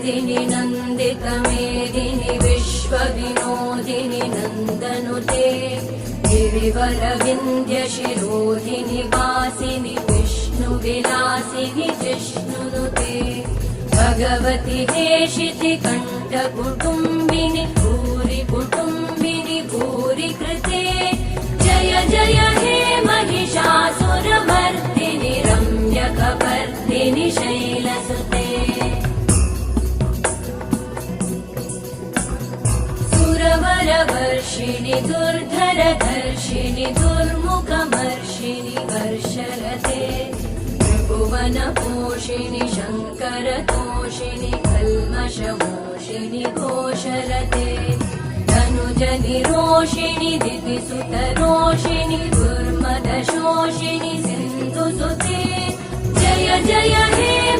मेदिनि नन्दितमेदिनि विश्वविनोदिनि नन्दनुते गिरिवरविन्द्यशिरोधिनि वासिनि विष्णुविलासिनि जिष्णुनुते भगवति हेशिति कण्ठकुटुम्बिनि भूरि कुटुम्बिनि भूरि कृते जय जय हे महिषासुरमर्दिनि रम्यकपर्दिनि शैलसुते सुरवरवर्षिणि दुर्धरधर्षिणि दुर्मुखमर्षिणि वर्षरते त्रिभुवनपोषिणि शङ्करतोषिणि कल्मषमोषिणि घोषरते धनुजनिरोषिणि दितिसुतरोषिणि दुर्मदशोषिणि सिन्धुसुते जय जय हे